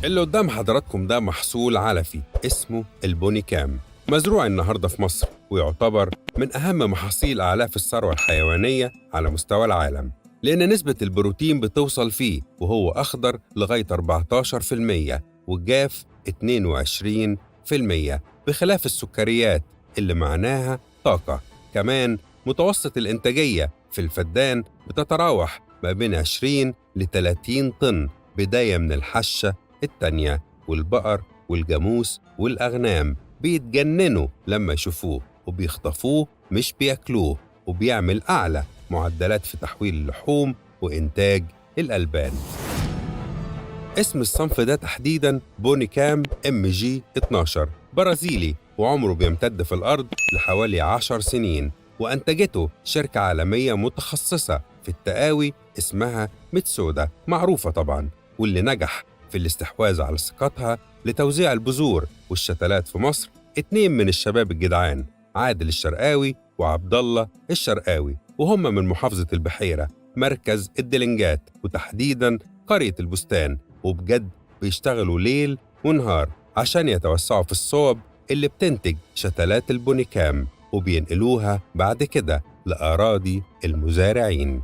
اللي قدام حضراتكم ده محصول علفي اسمه البونيكام، مزروع النهاردة في مصر ويعتبر من أهم محاصيل أعلاف الثروة الحيوانية على مستوى العالم، لأن نسبة البروتين بتوصل فيه وهو أخضر لغاية 14% والجاف 22%، بخلاف السكريات اللي معناها طاقة. كمان متوسط الإنتاجية في الفدان بتتراوح ما بين 20 ل 30 طن، بداية من الحشة التانية، والبقر والجاموس والأغنام بيتجننوا لما يشوفوه وبيخطفوه مش بياكلوه، وبيعمل أعلى معدلات في تحويل اللحوم وإنتاج الألبان. اسم الصنف ده تحديداً بونيكام MG12، برازيلي وعمره بيمتد في الأرض لحوالي 10 سنين، وأنتجته شركة عالمية متخصصة في التقاوي اسمها ميتسودا، معروفة طبعاً، واللي نجح في الاستحواذ على ثقتها لتوزيع البذور والشتلات في مصر 2 من الشباب الجدعان، عادل الشرقاوي وعبد الله الشرقاوي، وهم من محافظة البحيرة، مركز الدلنجات، وتحديداً قرية البستان، وبجد بيشتغلوا ليل ونهار عشان يتوسعوا في الصوب اللي بتنتج شتلات البونيكام وبينقلوها بعد كده لأراضي المزارعين.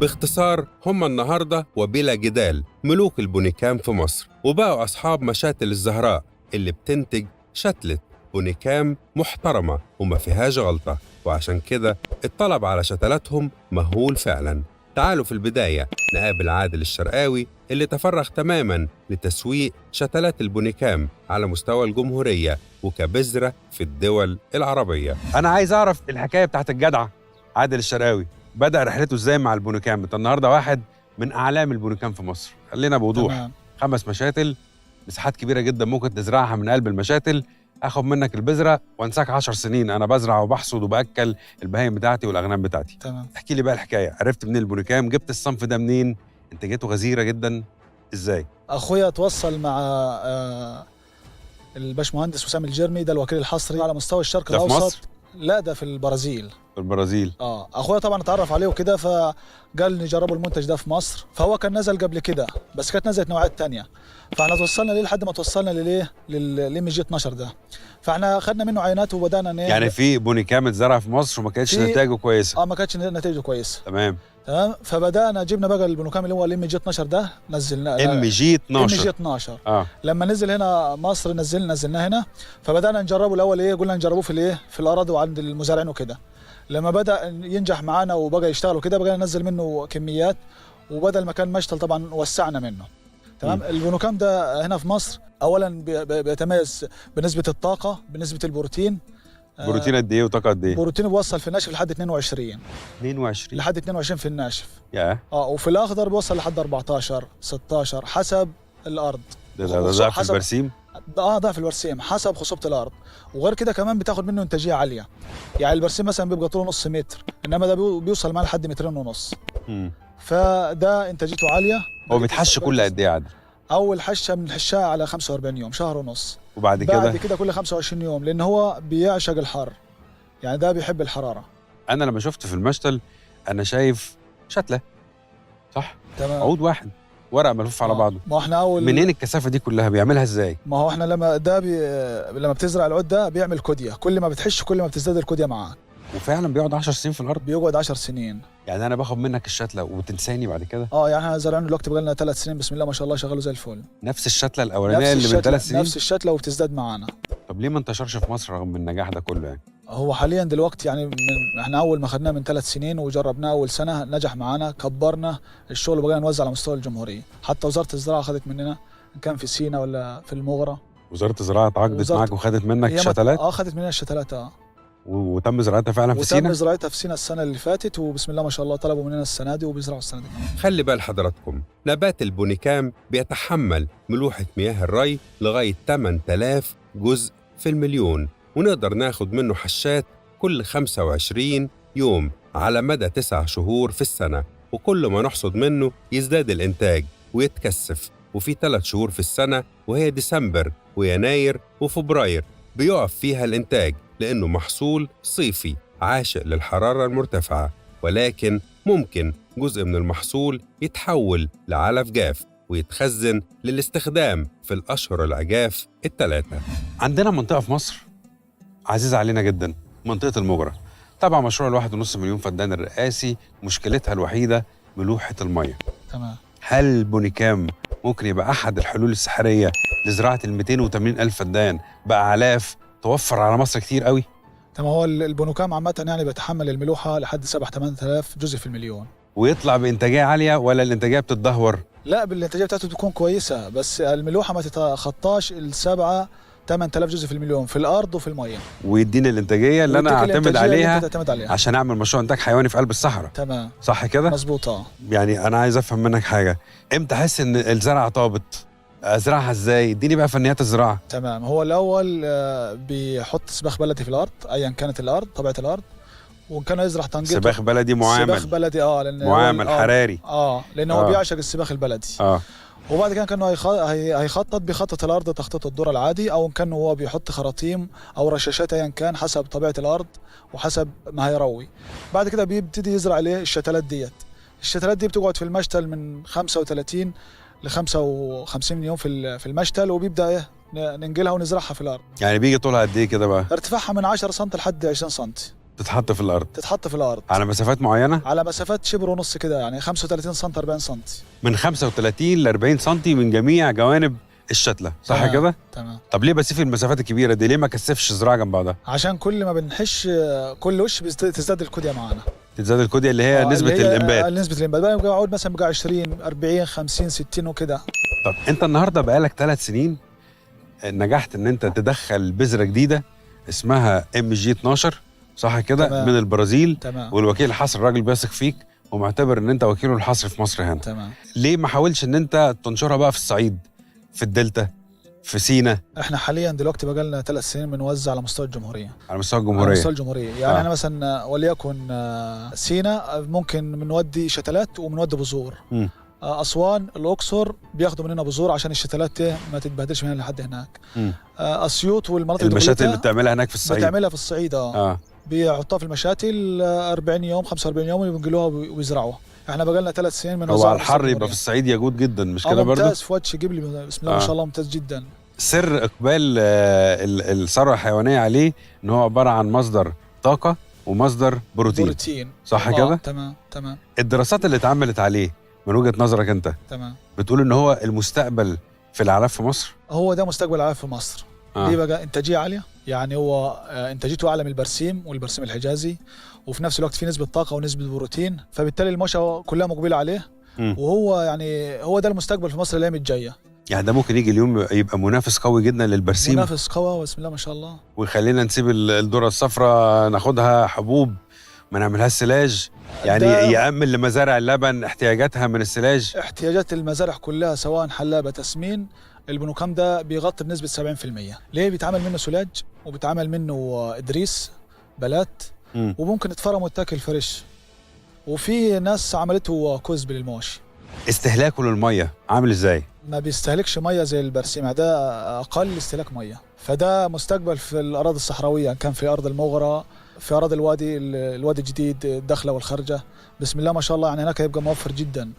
باختصار، هم النهاردة وبلا جدال ملوك البونيكام في مصر، وبقوا أصحاب مشاتل الزهراء اللي بتنتج شتلة بونيكام محترمة وما فيهاش غلطة، وعشان كده الطلب على شتلاتهم مهول فعلاً. تعالوا في البداية نقابل عادل الشرقاوي اللي تفرغ تماماً لتسويق شتلات البونيكام على مستوى الجمهورية وكبذرة في الدول العربية. أنا عايز أعرف الحكاية بتاعت الجدع عادل الشرقاوي، بدأ رحلته إزاي مع البونيكام؟ أنت النهاردة واحد من أعلام البونيكام في مصر، خلينا بوضوح. تمام. 5 مشاتل، مساحات كبيرة جدا ممكن تزرعها من قلب المشاتل، اخد منك البذره وانساك 10 سنين انا بزرع وبحصد وباكل البهايم بتاعتي والاغنام بتاعتي. تمام. احكي لي بقى الحكايه، عرفت منين البونيكام؟ جبت الصنف ده منين؟ انتاجيته غزيره جدا ازاي؟ اخويا تواصل مع الباشمهندس وسام الجرمي، ده الوكيل الحصري على مستوى الشرق ده الاوسط. في مصر؟ لا، ده في البرازيل. في البرازيل. اخويا طبعا اتعرف عليه وكده، فقال نجربوا المنتج ده في مصر، فهو كان نزل قبل كده بس كانت نزلت نوعات تانية، فاحنا توصلنا ليه لحد ما توصلنا للام جي 12 ده، فاحنا خدنا منه عينات وبدانا يعني في بونيكام اتزرع في مصر وما كانتش نتائجه كويسه؟ ما كانتش نتائجه كويسه. تمام. فبدانا جبنا بقى البونيكام اللي هو الام جي 12 ده، نزلناه ام جي 12. لما نزل هنا مصر نزلناه هنا، فبدانا نجربه الاول قلنا نجربوه في الاراضي وعند المزارعين وكده. لما بدا ينجح معانا وبقى يشتغل وكده، بقى ننزل منه كميات، وبدل ما كان مشتل طبعا وسعنا منه. تمام. البونيكام ده هنا في مصر اولا بيتميز بنسبه الطاقه، بنسبه البروتين. بروتين قد ايه وطاقه قد ايه؟ بروتين بيوصل في الناشف لحد 22 لحد 22 في الناشف. وفي الاخضر بيوصل لحد 14 16 حسب الارض. ده في البرسيم؟ ده في البرسيم حسب خصوبه الارض، وغير كده كمان بتاخد منه انتاجيه عاليه. يعني البرسيم مثلا بيبقى طوله نص متر، انما ده بيوصل معاه لحد 2.5 متر. فده انتاجيته عاليه. هو بيتحش كل قد ايه يا عادل؟ اول حشه بنحشها على 45 يوم، شهر ونص. وبعد كده كل 25 يوم، لان هو بيعشق الحر، يعني ده بيحب الحراره. انا لما شفت في المشتل انا شايف شتله، صح؟ تمام. عود واحد، ورق ملفوف على بعضه. ما احنا منين الكثافه دي كلها؟ بيعملها ازاي؟ ما هو احنا لما بتزرع العود ده بيعمل كوديا، كل ما بتحش كل ما بتزداد الكوديا معاه. وفعلا بيقعد 10 سنين في الارض؟ بيقعد 10 سنين. يعني انا باخد منك الشتله وتنساني بعد كده؟ يعني احنا زرعنا دلوقتي بقى لنا 3 سنين، بسم الله ما شاء الله شغاله زي الفل. نفس الشتله الاولانيه اللي من 3 سنين؟ نفس الشتله وبتزداد معانا. طب ليه ما انتشرش في مصر رغم النجاح ده كله يعني؟ هو حاليا دلوقتي يعني احنا اول ما خدناه من 3 سنين وجربناه اول سنه نجح معانا، كبرنا الشغل وبقينا نوزع على مستوى الجمهوريه، حتى وزاره الزراعه خدت مننا، ان كان في سينا ولا في المغرى. وزاره الزراعه اتعاقدت معاك وخدت منك شتلات؟ خدت مننا الشتلات. وتم زراعتها فعلا في سينا؟ وتم زراعتها في سينا السنه اللي فاتت، وبسم الله ما شاء الله طلبوا مننا السنه دي وبيزرعوا السنه دي. خلي بال حضراتكم، نبات البونيكام بيتحمل ملوحة مياه الري لغاية 8000 جزء في المليون، ونقدر ناخد منه حشات كل 25 يوم على مدى 9 شهور في السنة، وكل ما نحصد منه يزداد الإنتاج ويتكثف. وفي 3 شهور في السنة وهي ديسمبر ويناير وفبراير بيقف فيها الإنتاج، لأنه محصول صيفي عاشق للحرارة المرتفعة، ولكن ممكن جزء من المحصول يتحول لعلف جاف ويتخزن للاستخدام في الأشهر العجاف الثلاثة. عندنا منطقة في مصر عزيزة علينا جدا، منطقة المجرى. طبعا مشروع 1.5 مليون فدان الرئاسي مشكلتها الوحيدة ملوحة المية. تمام. هل بونيكام ممكن يبقى أحد الحلول السحرية لزراعة 280 ألف فدان بأعلاف توفر على مصر كتير قوي؟ تمام. هو البونوكام عامة يعني بيتحمل الملوحة لحد 7-8 آلاف جزء في المليون. ويطلع بإنتاجية عالية ولا الإنتاجية بتتدهور؟ لا، بالانتاجية بتاعته بتكون كويسة، بس الملوحة ما تتخطاش 7-8 آلاف جزء في المليون في الأرض وفي المية. ويديني الإنتاجية اللي أنا ويديك أعتمد الإنتاجية اللي عليها أنت تعتمد عليها عشان أعمل مشروع إنتاج حيواني في قلب الصحراء. تمام. صح كده؟ مظبوط. يعني أنا عايز أفهم منك حاجة، إمتى أحس إن الزرعة طابت؟ أزرعها إزاي؟ اديني بقى فنيات الزراعة. تمام. هو الأول بيحط سباخ بلدي في الأرض أيا كانت الأرض طبيعة الأرض، وإن كان يزرع تنقيط. سباخ بلدي معامل. سباخ بلدي لأن معامل حراري. لأنه هو بيعشق السباخ البلدي. وبعد كده كانه هيخطط بيخطط الارض تخطيط الذره العادي، او ان كان هو بيحط خراطيم او رشاشات ايا كان حسب طبيعه الارض وحسب ما هيروي. بعد كده بيبتدي يزرع عليه الشتلات ديت. الشتلات دي بتقعد في المشتل من 35 ل 55 يوم في المشتل، وبيبدا ننقلها ونزرعها في الارض. يعني بيجي طولها قد ايه كده بقى؟ ارتفاعها من 10 سم لحد 20 سم. تتحط في الارض. تتحط في الارض على مسافات معينه؟ على مسافات شبر ونص كده، يعني 35 سم 40 سم. من 35 ل 40 سم من جميع جوانب الشتله، صح كده؟ تمام. طب ليه بسيب المسافات الكبيره دي؟ ليه ما كثفش زراعه جنب بعضها؟ عشان كل ما بنحش كل وش تزداد الكوديا معانا. تزداد الكوديا اللي هي نسبه الانبات. نسبه الانبات بقعد مثلا بقى 20 40 50 60 وكده. طب انت النهارده بقالك 3 سنين نجحت ان انت تدخل بذره جديده اسمها MG12، صح كده؟ من البرازيل. تمام. والوكيل الحصري الراجل بيثق فيك ومعتبر ان انت وكيله الحصري في مصر هنا. تمام. ليه ما حاولش ان انت تنشرها بقى في الصعيد، في الدلتا، في سينا؟ احنا حاليا دلوقتي بقى لنا 3 سنين بنوزع على مستوى الجمهوريه. على مستوى الجمهوريه. على مستوى الجمهوريه، يعني احنا مثلا وليكن سينا ممكن بنودي شتلات وبنودي بذور. أسوان الأقصر بياخدوا مننا بذور عشان الشتلات ما تتبهدلش من هنا لحد هناك. أسيوط والمناطق المشاتل اللي بتعملها هناك في الصعيد. بتعملها في الصعيد. بيحطوها في المشاتل 40 يوم 45 يوم وينقلوها ويزرعوها. احنا بقى لنا 3 سنين من هو على الحر يبقى في الصعيد يجود جدا، مش كده برضه؟ ممتاز. في وجه جبلي بسم الله ما شاء الله ممتاز جدا. سر اقبال الثروه الحيوانيه عليه ان هو عباره عن مصدر طاقه ومصدر بروتين. صح كده؟ تمام. الدراسات اللي اتعملت عليه من وجهه نظرك انت بتقول ان هو المستقبل في الاعلاف في مصر؟ هو ده مستقبل الاعلاف في مصر. ليه بقى؟ انتاجيه عاليه، يعني هو انتاجيته اعلى من البرسيم والبرسيم الحجازي، وفي نفس الوقت في نسبه طاقه ونسبه بروتين، فبالتالي المواشي كلها مقبله عليه. وهو يعني هو ده المستقبل في مصر الايام الجايه. يعني ده ممكن يجي اليوم يبقى منافس قوي جدا للبرسيم. منافس قوي بسم الله ما شاء الله. ويخلينا نسيب الذره الصفراء ناخدها حبوب، ما نعملهاش سلاج، يعني يأمن لمزارع اللبن احتياجاتها من السلاج. احتياجات المزارع كلها سواء حلابه تسمين، البونوكام ده بيغطي بنسبه 70%. ليه؟ بيتعمل منه سلاج وبيتعمل منه ادريس بلات، وممكن يتفرم ويتاكل فريش، وفي ناس عملته كزب للمواشي. استهلاكه للميه عامل ازاي؟ ما بيستهلكش ميه زي البرسيم، ده اقل استهلاك ميه. فده مستقبل في الاراضي الصحراويه، كان في ارض المغرى، في اراضي الوادي الجديد، الداخله والخارجه، بسم الله ما شاء الله، يعني هناك هيبقى موفر جدا.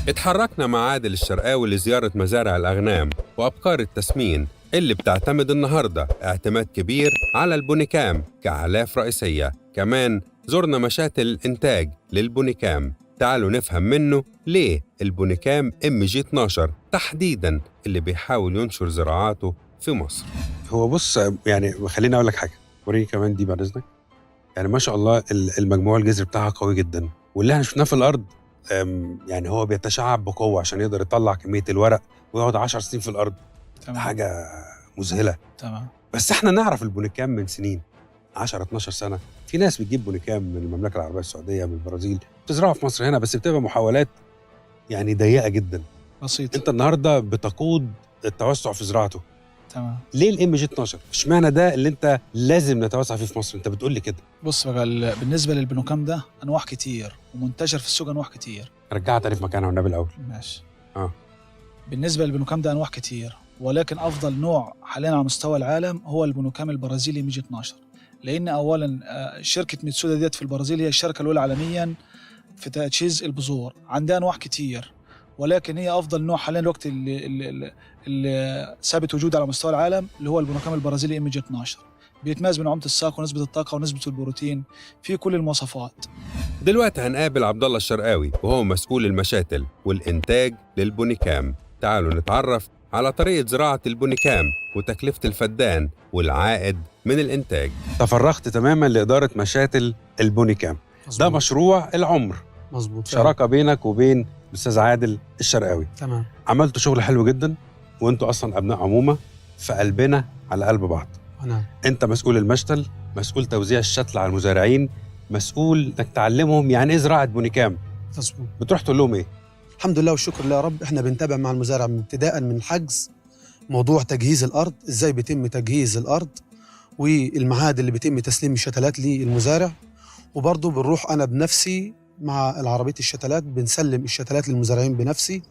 اتحركنا مع عادل الشرقاوي لزيارة مزارع الأغنام وأبقار التسمين اللي بتعتمد النهاردة اعتماد كبير على البونيكام كأعلاف رئيسية. كمان زرنا مشاتل الإنتاج للبونيكام. تعالوا نفهم منه ليه البونيكام MG12 تحديداً اللي بيحاول ينشر زراعاته في مصر. هو بص، يعني خليني أقول لك حاجة، وريني كمان دي بعد إذنك. يعني ما شاء الله المجموع الجذري بتاعها قوي جدا، واللي احنا شفناه في الأرض يعني هو بيتشعب بقوة عشان يقدر يطلع كمية الورق ويقعد 10 سنين في الأرض. تمام. حاجة مذهلة. تمام. بس احنا نعرف البونيكام من سنين، 10-12 سنة. في ناس بتجيب بونيكام من المملكة العربية السعودية، من البرازيل، بتزرعه في مصر هنا، بس بتبقى محاولات يعني ضيقة جدا. بسيط. انت النهاردة بتقود التوسع في زراعته. تمام. ليه MG12؟ اشمعنى ده اللي انت لازم نتوسع فيه في مصر؟ انت بتقول لي كده. بص بقى، بالنسبة للبونوكام ده أنواع كتير ومنتشر في السوق، أنواع كتير. رجعها تاني في مكانها والنبي الأول. ماشي. بالنسبة للبونوكام ده أنواع كتير، ولكن أفضل نوع حاليا على مستوى العالم هو البونوكام البرازيلي MG12. لأن أولا شركة ميتسودا ديت في البرازيل هي الشركة الأولى عالميا في تجهيز البذور. عندها أنواع كتير، ولكن هي افضل نوع حاليا الوقت اللي ثابت وجوده على مستوى العالم اللي هو البونوكام البرازيلي ام جي 12. بيتميز من نعومه الساق ونسبه الطاقه ونسبه البروتين في كل المواصفات. دلوقتي هنقابل عبد الله الشرقاوي وهو مسؤول المشاتل والإنتاج للبونيكام. تعالوا نتعرف على طريقة زراعة البونيكام وتكلفة الفدان والعائد من الإنتاج. تفرغت تماما لإدارة مشاتل البونيكام. ده مشروع العمر. مظبوط. شراكة بينك وبين الأستاذ عادل الشرقاوي. تمام. عملتوا شغل حلو جدا، وانتوا أصلا أبناء عمومة، فقلبنا على قلب بعض. نعم. انت مسؤول المشتل، مسؤول توزيع الشتل على المزارعين، مسؤول انك تعلمهم يعني ايه زراعه بونيكام. مظبوط. بتروح تقول لهم ايه؟ الحمد لله والشكر لله يا رب. احنا بنتابع مع المزارع من ابتداء من الحجز، موضوع تجهيز الارض، ازاي بيتم تجهيز الارض، والميعاد اللي بيتم تسليم الشتلات للمزارع. وبرضه بنروح انا بنفسي مع العربيه الشتلات، بنسلم الشتلات للمزارعين بنفسي،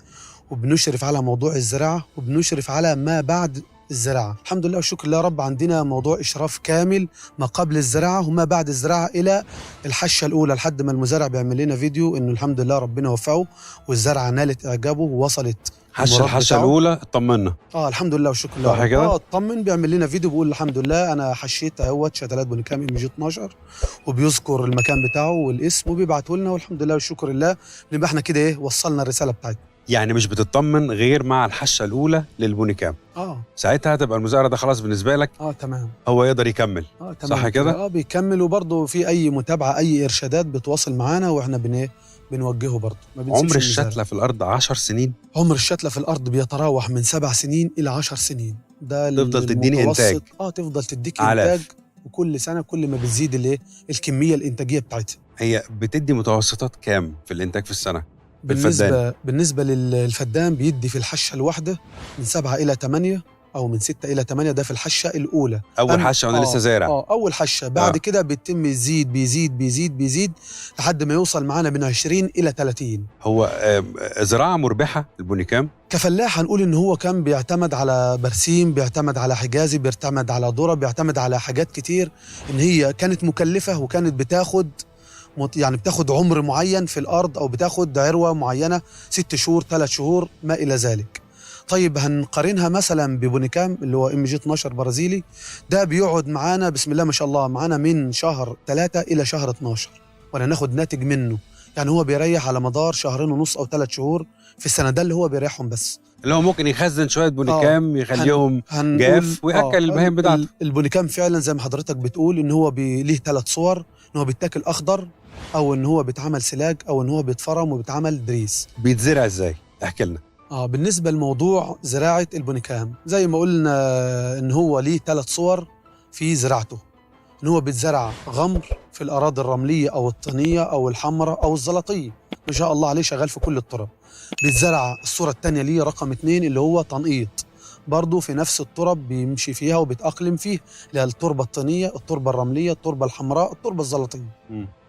وبنشرف على موضوع الزراعه، وبنشرف على ما بعد الزراعه. الحمد لله والشكر لله يا رب. عندنا موضوع اشراف كامل ما قبل الزراعه وما بعد الزراعه الى الحشه الاولى، لحد ما المزارع بيعمل لنا فيديو انه الحمد لله ربنا وفقه والزرعه نالت اعجابه ووصلت الحشه الاولى اطمنا. الحمد لله والشكر لله. صح كده؟ اطمن، بيعمل لنا فيديو بيقول الحمد لله انا حشيت اهوت شتلات بونيكام ام جي 12، وبيذكر المكان بتاعه والاسم وبيبعته لنا، والحمد لله والشكر لله نبقى احنا كده ايه وصلنا الرساله بتاعتنا. يعني مش بتطمن غير مع الحشه الاولى للبونيكام. ساعتها هتبقى المزارع ده خلاص بالنسبه لك تمام، هو يقدر يكمل. تمام. صح كده؟ بيكمل. وبرضه في اي متابعه اي ارشادات بتواصل معانا واحنا بنوجهه برضه. عمر الشتله في الارض 10 سنين. عمر الشتله في الارض بيتراوح من 7 سنين الى 10 سنين. ده تفضل تديني انتاج. تفضل تديك علاف. انتاج، وكل سنه كل ما بتزيد الكميه الانتاجيه بتاعتها. هي بتدي متوسطات كام في الانتاج في السنه؟ بالنسبه للفدان بيدي في الحشه الواحده من 7 الى 8 او من 6 الى 8. ده في الحشه الاولى، اول حشه وانا لسه زارع. اول حشه. بعد كده بيتم يزيد بيزيد لحد ما يوصل معانا من 20 الى 30. هو زراعه مربحه البونيكام؟ كفلاح هنقول ان هو كان بيعتمد على برسيم، بيعتمد على حجازي، بيعتمد على ذره، بيعتمد على حاجات كتير، ان هي كانت مكلفه وكانت بتاخد عمر معين في الارض، او بتاخد عروه معينه 6 شهور 3 شهور ما الى ذلك. طيب هنقارنها مثلا ببونيكام اللي هو ام جي 12 برازيلي. ده بيقعد معانا بسم الله ما شاء الله معانا من شهر 3 الى شهر 12 ولا ناخد ناتج منه. يعني هو بيريح على مدار 2.5 او 3 شهور في السنه. ده اللي هو بيريحهم بس، اللي هو ممكن يخزن شويه بونيكام يخليهم جاف وياكل المهام بتاعته. البونيكام فعلا زي ما حضرتك بتقول ان هو ليه 3 صور، ان هو بيتاكل اخضر، او ان هو بيتعمل سلاج، او ان هو بيتفرم وبيتعمل دريس. بيتزرع ازاي؟ احكي لنا. بالنسبه لموضوع زراعه البونيكام زي ما قلنا ان هو ليه 3 صور في زراعته. ان هو بيتزرع غمر في الاراضي الرمليه او الطينيه او الحمراء او الزلطيه، ما شاء الله عليه شغال في كل التراب. بيتزرع الصوره الثانيه ليه رقم 2 اللي هو تنقيط، برضه في نفس التراب بيمشي فيها وبيتأقلم فيه، اللي هي التربه الطينيه، التربه الرمليه، التربه الحمراء، التربه الزلطيه.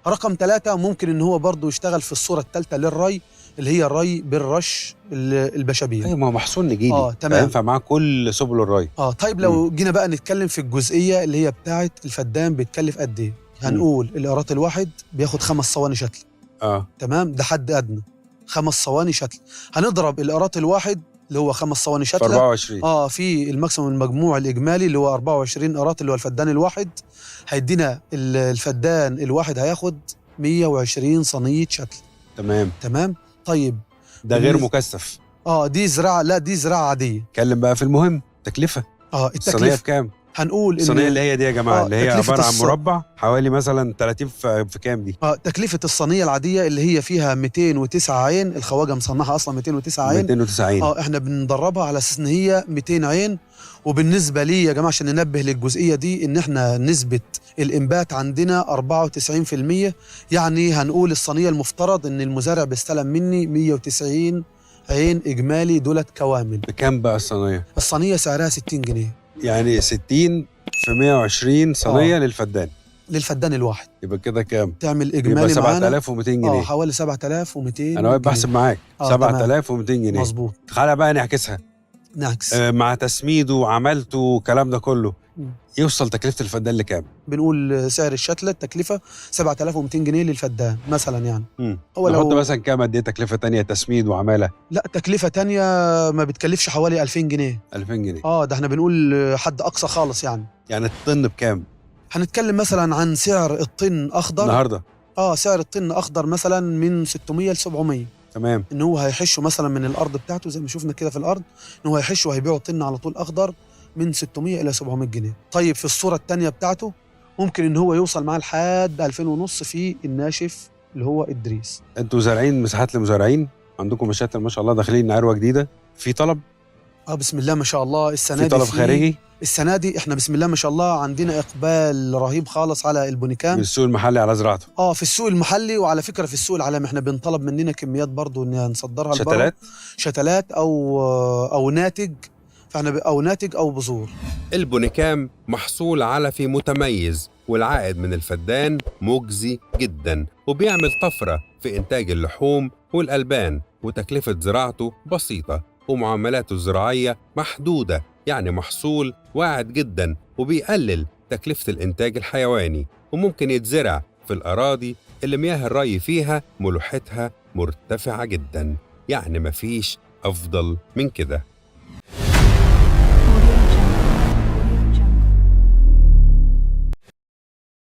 رقم 3 ممكن ان هو برضه يشتغل في الصوره الثالثه للري، اللي هي الري بالرش البشابيه. ايوه، ما هو محصول نجيلي. تمام. ينفع معاه كل سبل الري. طيب لو جينا بقى نتكلم في الجزئيه اللي هي بتاعه الفدان بيتكلف قد ايه؟ هنقول القراط الواحد بياخد 5 صواني شتل. تمام، ده حد ادنى 5 صواني شتل. هنضرب القراط الواحد اللي هو 5 صواني شتله 24 في الماكسيموم المجموع الاجمالي اللي هو 24 قراط اللي هو الفدان الواحد. هيدينا الفدان الواحد هياخد 120 صينيه شتل. تمام. طيب ده غير مكثف. دي زراعه، لا دي زراعه عاديه. اتكلم بقى في المهم، تكلفه. الصينيه بكام؟ هنقول الصينيه اللي هي دي يا جماعه اللي هي عباره عن مربع حوالي مثلا 30 في كام دي؟ تكلفه الصينيه العاديه اللي هي فيها 209 عين، الخواجه مصنعها اصلا 209 عين. 209 عين. احنا بندربها على اساس ان هي 200 عين. وبالنسبه لي يا جماعه عشان ننبه للجزئيه دي، ان احنا نسبه الانبات عندنا 94%. يعني هنقول الصينيه المفترض ان المزارع بيستلم مني 190 عين اجمالي دولت كوامل. بكام بقى الصينيه؟ الصينيه سعرها 60 جنيه. يعني 60 في 120 صينيه للفدان الواحد. يبقى كده كام؟ تعمل اجمالي يبقى معانا 7200 جنيه. حوالي 7200. انا واقف بحسب معاك. 7200 جنيه. مظبوط. تعالى بقى نعكسها. نعكس. مع تسميده وعملته والكلام ده كله، يوصل تكلفه الفدان لكام؟ بنقول سعر الشتله التكلفه 7200 جنيه للفدان مثلا يعني. هو نحط مثلا كام قد ايه تكلفه تانية تسميد وعماله؟ لا تكلفه تانية ما بتكلفش حوالي 2000 جنيه. 2000 جنيه ده احنا بنقول حد اقصى خالص يعني. يعني الطن بكام؟ هنتكلم مثلا عن سعر الطن اخضر النهارده سعر الطن اخضر مثلا من 600 ل 700. تمام. ان هو هيحشه مثلا من الارض بتاعته زي ما شفنا كده في الارض، ان هو هيحشه وهيبيعه طن على طول اخضر من 600 الى 700 جنيه. طيب في الصوره الثانيه بتاعته ممكن ان هو يوصل معاه لحد 2000 ونص في الناشف اللي هو الدريس. انتوا زارعين مساحات لمزارعين، عندكم مشاتل ما شاء الله، داخلين عروه جديده، في طلب؟ بسم الله ما شاء الله. السنه في دي طلب خارجي؟ السنه دي احنا بسم الله ما شاء الله عندنا اقبال رهيب خالص على البونيكام من السوق المحلي على زراعته. في السوق المحلي، وعلى فكره في السوق العالمي احنا بنطلب مننا كميات برضو ان نصدرها شتلات؟ شتلات او ناتج، فاحنا او ناتج او بذور. البونيكام محصول علفي متميز، والعائد من الفدان مجزي جدا، وبيعمل طفرة في إنتاج اللحوم والألبان، وتكلفة زراعته بسيطة، ومعاملاته الزراعية محدودة، يعني محصول واعد جدا وبيقلل تكلفة الإنتاج الحيواني، وممكن يتزرع في الأراضي اللي مياه الري فيها ملوحتها مرتفعة جدا، يعني مفيش أفضل من كده.